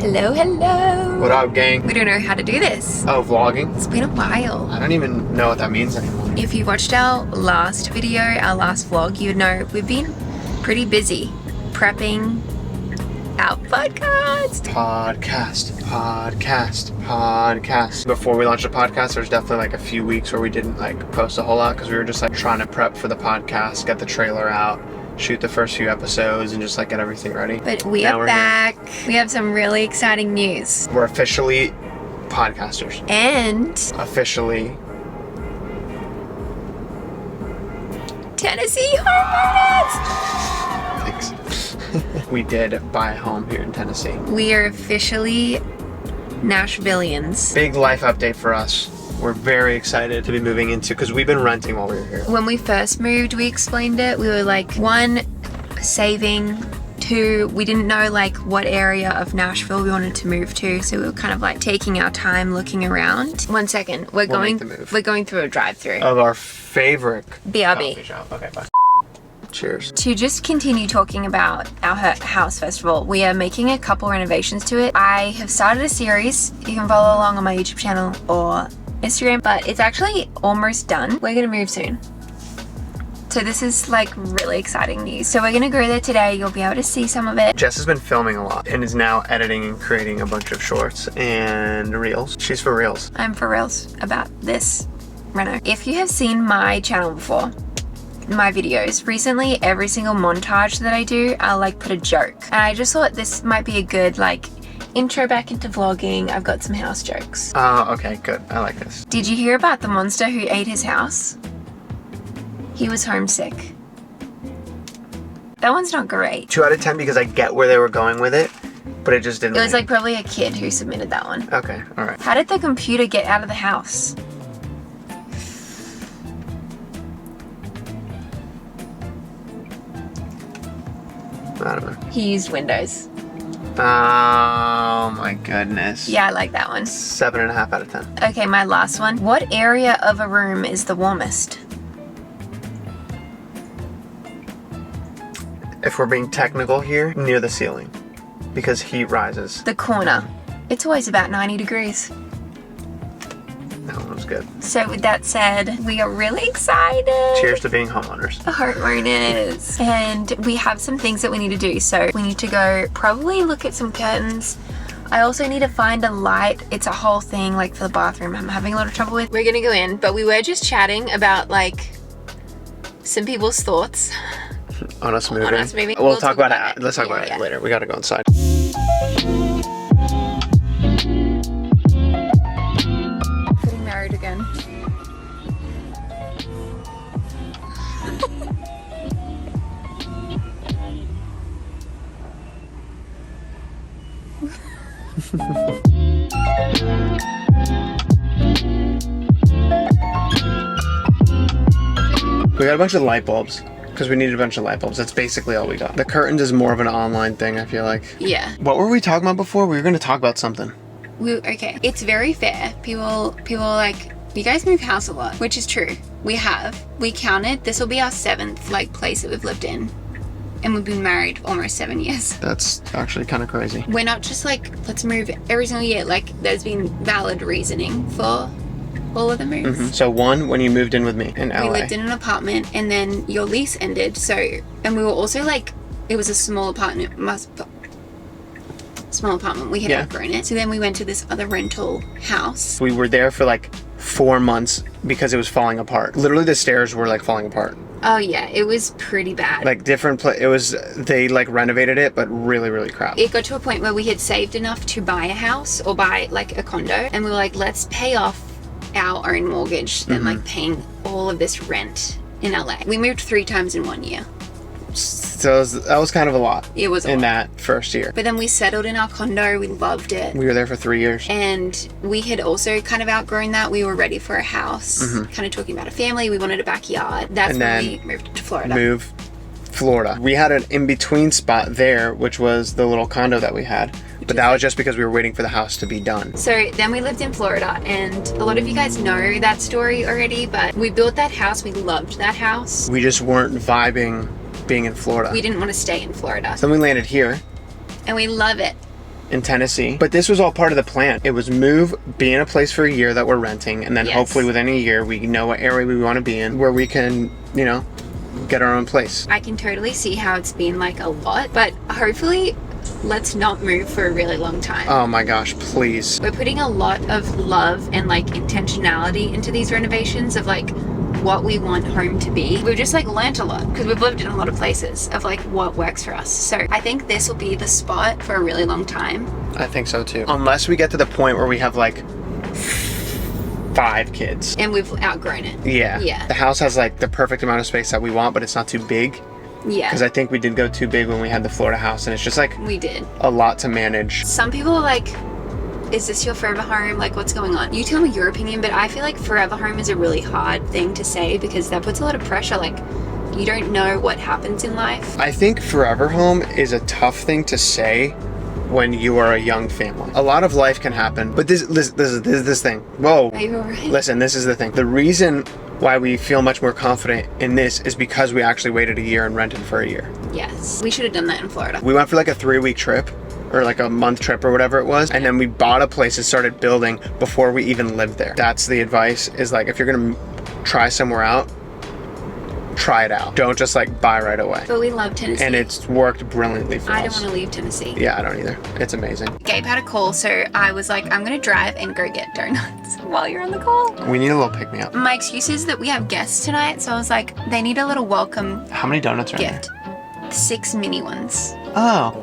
Hello, hello. What up, gang? We don't know how to do this. Oh, vlogging? It's been a while. I don't even know what that means anymore. If you watched our last video, our last vlog, you'd know we've been pretty busy prepping our podcast. Before we launched the podcast, there's definitely like a few weeks where we didn't like post a whole lot because we were just like trying to prep for the podcast, get the trailer out, shoot the first few episodes, and just like get everything ready. But we are back. We have some really exciting news. We're officially podcasters. And officially Tennessee homeowners. Thanks. We did buy a home here in Tennessee. We are officially Nashvillians. Big life update for us. We're very excited to be moving into, because we've been renting while we were here. When we first moved, we explained it. We were like, 1, saving. 2, we didn't know like what area of Nashville we wanted to move to, so we were kind of like taking our time looking around. 1 second, we're going through a drive-through of our favorite BRB coffee shop. Okay, bye. Cheers. To just continue talking about our house, first of all, we are making a couple renovations to it. I have started a series. You can follow along on my YouTube channel or Instagram, but it's actually almost done. We're gonna move soon. So this is like really exciting news. So we're gonna go there today. You'll be able to see some of it. Jess has been filming a lot and is now editing and creating a bunch of shorts and reels. She's for reals. I'm for reals about this reno. If you have seen my channel before, my videos, recently every single montage that I do, I'll like put a joke. And I just thought this might be a good like intro back into vlogging. I've got some house jokes. Oh, okay, good. I like this. Did you hear about the monster who ate his house? He was homesick. That one's not great. 2 out of 10 because I get where they were going with it, but it just didn't. It was like probably a kid who submitted that one. Okay, all right. How did the computer get out of the house? I don't know. He used Windows. Oh my goodness. Yeah, I like that one. 7.5 out of 10. Okay, my last one. What area of a room is the warmest? If we're being technical here, near the ceiling, because heat rises. The corner. It's always about 90 degrees. That one was good. So with that said, we are really excited. Cheers to being homeowners. Homeowners. And we have some things that we need to do. So we need to go probably look at some curtains. I also need to find a light. It's a whole thing like for the bathroom I'm having a lot of trouble with. We're gonna go in, but we were just chatting about like some people's thoughts. On us moving. We'll talk about it. Let's talk about it later. We gotta go inside. Getting married again. We got a bunch of light bulbs. Because we needed a bunch of light bulbs. That's basically all we got. The curtains is more of an online thing, I feel like. Yeah. What were we talking about before? We were going to talk about something. Okay. It's very fair. People are like, you guys move house a lot, which is true. We have. We counted. This will be our 7th like place that we've lived in. And we've been married for almost 7 years. That's actually kind of crazy. We're not just like, let's move every single year. Like, there's been valid reasoning for all of the moves. Mm-hmm. So 1, when you moved in with me in LA. We lived in an apartment and then your lease ended. So, and we were also like, it was a small apartment. We had outgrown it. So then we went to this other rental house. We were there for like 4 months because it was falling apart. Literally the stairs were like falling apart. Oh yeah, it was pretty bad. Like they like renovated it, but really, really crap. It got to a point where we had saved enough to buy a house or buy like a condo. And we were like, let's pay off our own mortgage than like paying all of this rent in LA. We moved 3 times in 1 year. So that was kind of a lot. It was a lot. That first year. But then we settled in our condo. We loved it. We were there for 3 years. And we had also kind of outgrown that. We were ready for a house. Kind of talking about a family. We wanted a backyard. That's when we moved to Florida. We had an in-between spot there, which was the little condo that we had. But that was just because we were waiting for the house to be done. So then we lived in Florida, and a lot of you guys know that story already, but we built that house. We loved that house. We just weren't vibing being in Florida. We didn't want to stay in Florida. So then we landed here. And we love it. in Tennessee. But this was all part of the plan. It was move, be in a place for a year that we're renting, and then hopefully within a year we know what area we want to be in, where we can, you know, get our own place. I can totally see how it's been like a lot, but hopefully let's not move for a really long time. Oh my gosh, please. We're putting a lot of love and like intentionality into these renovations of like what we want home to be. We've just like learnt a lot because we've lived in a lot of places of like what works for us. So I think this will be the spot for a really long time. I think so too. Unless we get to the point where we have like 5 kids. And we've outgrown it. Yeah. Yeah. The house has like the perfect amount of space that we want, but it's not too big. Yeah. Because I think we did go too big when we had the Florida house, and it's just like we did a lot to manage. Some people are like, is this your forever home? Like, what's going on? You tell me your opinion, but I feel like forever home is a really hard thing to say because that puts a lot of pressure. Like, you don't know what happens in life. I think forever home is a tough thing to say when you are a young family. A lot of life can happen, but this thing. Whoa. Are you all right? Listen, this is the thing. The reason why we feel much more confident in this is because we actually waited a year and rented for a year. Yes. We should have done that in Florida. We went for like a 3-week trip or like a month trip or whatever it was, and then we bought a place and started building before we even lived there. That's the advice, is like if you're gonna try somewhere out, try it out. Don't just like buy right away. But we love Tennessee. And it's worked brilliantly for us. I don't want to leave Tennessee. Yeah, I don't either. It's amazing. Gabe had a call, so I was like, I'm going to drive and go get donuts while you're on the call. We need a little pick-me-up. My excuse is that we have guests tonight, so I was like, they need a little welcome How many donuts are in gift. 6 mini ones. Oh.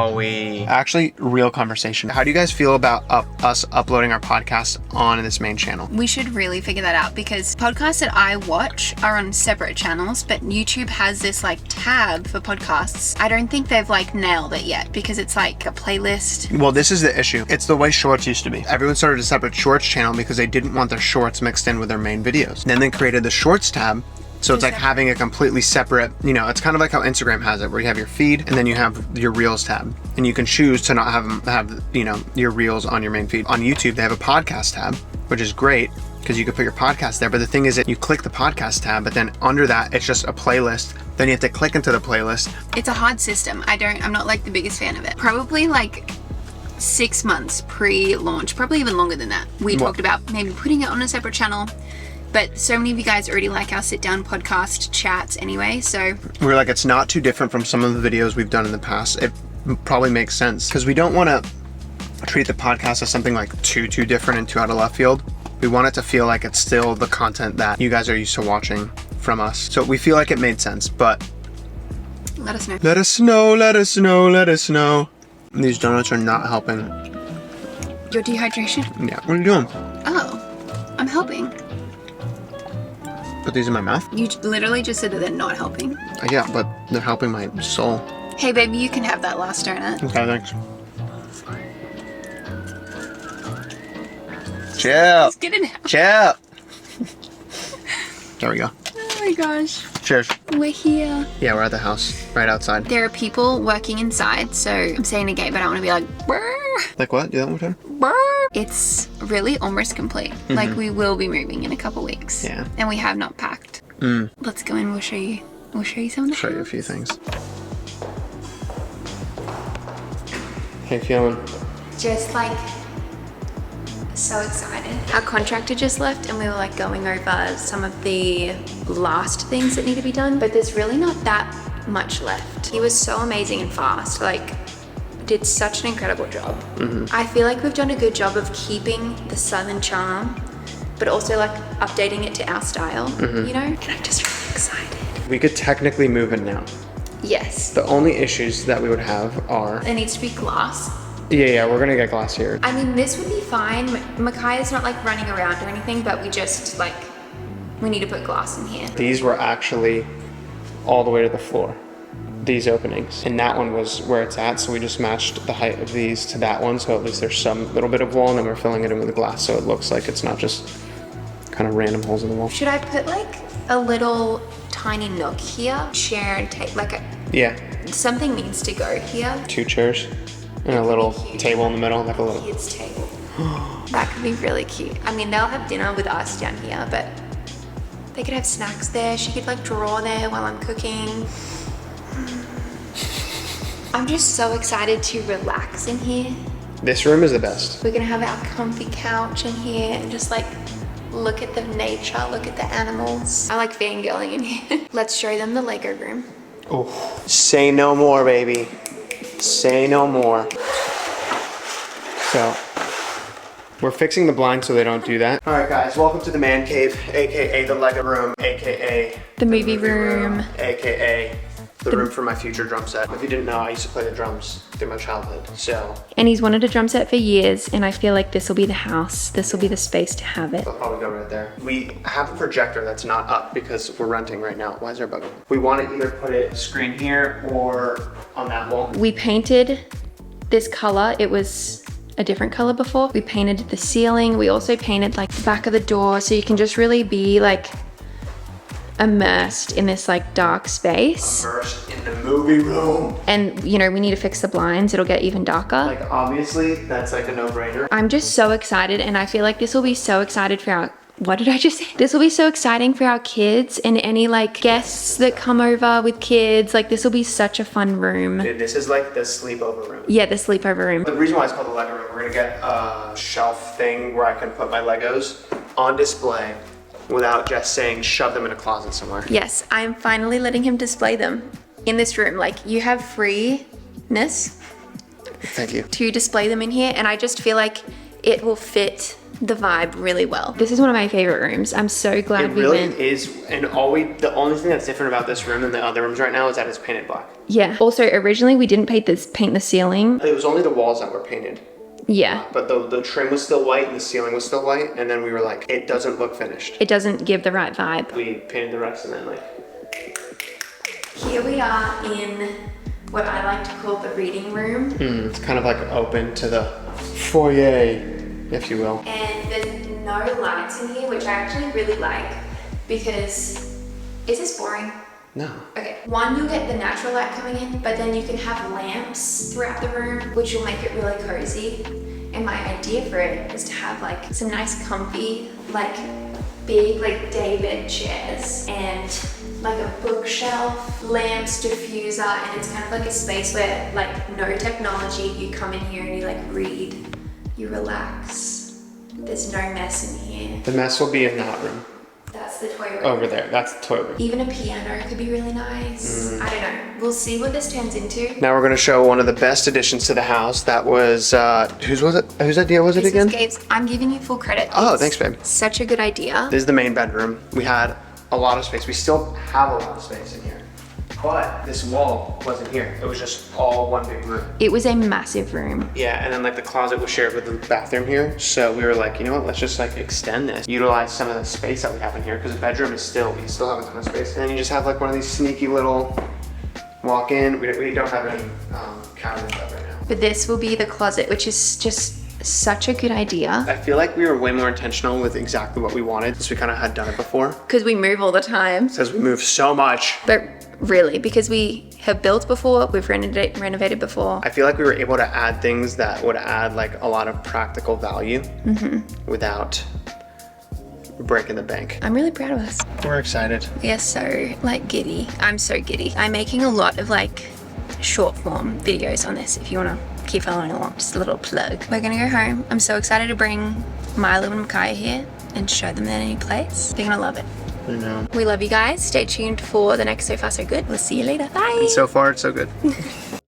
Wowee. Actually, real conversation. How do you guys feel about us uploading our podcast on this main channel? We should really figure that out because podcasts that I watch are on separate channels, but YouTube has this like tab for podcasts. I don't think they've like nailed it yet because it's like a playlist. Well, this is the issue. It's the way shorts used to be. Everyone started a separate shorts channel because they didn't want their shorts mixed in with their main videos. Then they created the shorts tab. So it's like having a completely separate, you know, it's kind of like how Instagram has it, where you have your feed and then you have your Reels tab. And you can choose to not have you know, your Reels on your main feed. On YouTube, they have a podcast tab, which is great because you can put your podcast there. But the thing is that you click the podcast tab, but then under that, it's just a playlist. Then you have to click into the playlist. It's a hard system. I'm not like the biggest fan of it. Probably like 6 months pre-launch, probably even longer than that. We talked about maybe putting it on a separate channel. But so many of you guys already like our sit-down podcast chats anyway, so... We're like, it's not too different from some of the videos we've done in the past. It probably makes sense. Because we don't want to treat the podcast as something like too different and too out of left field. We want it to feel like it's still the content that you guys are used to watching from us. So we feel like it made sense, but... Let us know. Let us know, let us know, let us know. These donuts are not helping. Your dehydration? Yeah. What are you doing? Oh, I'm helping. Put these in my mouth? You literally just said that they're not helping. Yeah, but they're helping my soul. Hey, baby, you can have that last donut. Okay, thanks. Chill. Let's get it out. Chill. There we go. Oh my gosh. Cheers. We're here. Yeah, we're at the house, right outside. There are people working inside, so I'm saying to Gabe, I don't want to be like, brr, Like what? Do that one more time? brr. It's really almost complete. Like, we will be moving in a couple weeks. Yeah. And we have not packed. Let's go in. We'll show you some of the Show you a few things. How you feeling? Just like so excited. Our contractor just left and we were like going over some of the last things that need to be done, but there's really not that much left. He was so amazing and fast, like did such an incredible job. I feel like we've done a good job of keeping the southern charm, but also like updating it to our style, you know? And I'm just really excited. We could technically move in now. Yes. The only issues that we would have are... It needs to be glass. Yeah, we're gonna get glass here. I mean, this would be fine. Micaiah's not like running around or anything, but we just like, we need to put glass in here. These were actually all the way to the floor, these openings. And that one was where it's at, so we just matched the height of these to that one, so at least there's some little bit of wall, and then we're filling it in with glass, so it looks like it's not just kind of random holes in the wall. Should I put like a little tiny nook here? Share and take like a... Yeah. Something needs to go here. 2 chairs and a little table in the middle, like a little... Kids table. That could be really cute. I mean, they'll have dinner with us down here, but they could have snacks there. She could like draw there while I'm cooking. I'm just so excited to relax in here. This room is the best. We're gonna have our comfy couch in here and just like look at the nature, look at the animals. I like fangirling in here. Let's show them the Lego room. Oh, say no more, baby. Say no more. So, we're fixing the blinds so they don't do that. All right, guys, welcome to the man cave, AKA the Lego room, AKA the movie room, AKA the room for my future drum set. If you didn't know, I used to play the drums through my childhood, so. And he's wanted a drum set for years, and I feel like this will be the house. This will be the space to have it. I'll probably go right there. We have a projector that's not up because we're renting right now. Why is there a bug? We want to either put it screen here or on that wall. We painted this color. It was a different color before. We painted the ceiling. We also painted like the back of the door, so you can just really be like immersed in this like dark space. Immersed in the movie room. And you know, we need to fix the blinds. It'll get even darker. Like obviously that's like a no-brainer. I'm just so excited, and I feel like this will be so excited for our, what did I just say? This will be so exciting for our kids and any like guests that come over with kids. Like this will be such a fun room. Dude, this is like the sleepover room. Yeah, the sleepover room. The reason why it's called the Lego room, we're gonna get a shelf thing where I can put my Legos on display without just saying shove them in a closet somewhere. Yes, I'm finally letting him display them in this room. Like you have freeness. Thank you. To display them in here, and I just feel like it will fit the vibe really well. This is one of my favorite rooms. I'm so glad we went. It really is, and the only thing that's different about this room than the other rooms right now is that it's painted black. Yeah. Also, originally we didn't paint the ceiling. It was only the walls that were painted. Yeah. But the trim was still white and the ceiling was still white, and then we were like, it doesn't look finished. It doesn't give the right vibe. We painted the rest and then like. Here we are in what I like to call the reading room. It's kind of like open to the foyer, if you will. And there's no lights in here, which I actually really like because, is this boring? No. Okay, one, you'll get the natural light coming in, but then you can have lamps throughout the room, which will make it really cozy. And my idea for it is to have like some nice comfy, like big like daybed chairs and like a bookshelf, lamps, diffuser, and it's kind of like a space where like no technology, you come in here and you like read, you relax. There's no mess in here. The mess will be in that room. That's the toy room. Over there, that's the toy room. Even a piano could be really nice. I don't know. We'll see what this turns into. Now we're gonna show one of the best additions to the house. That was, whose was it? Whose idea was it This again? is Gabe's. I'm giving you full credit. Oh, It's thanks, babe. Such a good idea. This is the main bedroom. We had a lot of space. We still have a lot of space in here. But this wall wasn't here. It was just all one big room. It was a massive room. Yeah, and then like the closet was shared with the bathroom here. So we were like, you know what, let's just like extend this. Utilize some of the space that we have in here because the bedroom is we still have a ton of space. And then you just have like one of these sneaky little walk-in. We don't have any cabinets up right now. But this will be the closet, which is just such a good idea. I feel like we were way more intentional with exactly what we wanted since we kind of had done it before. Because we move all the time. Says we move so much. But really, because we have built before, we've renovated before. I feel like we were able to add things that would add like a lot of practical value without breaking the bank. I'm really proud of us. We're excited. We are so like giddy. I'm so giddy. I'm making a lot of like short form videos on this if you want to keep following along. Just a little plug. We're gonna go home. I'm so excited to bring Milo and Micaiah here and show them their new place. They're gonna love it. I know. We love you guys. Stay tuned for the next So Far So Good. We'll see you later. Bye. And so far, it's so good.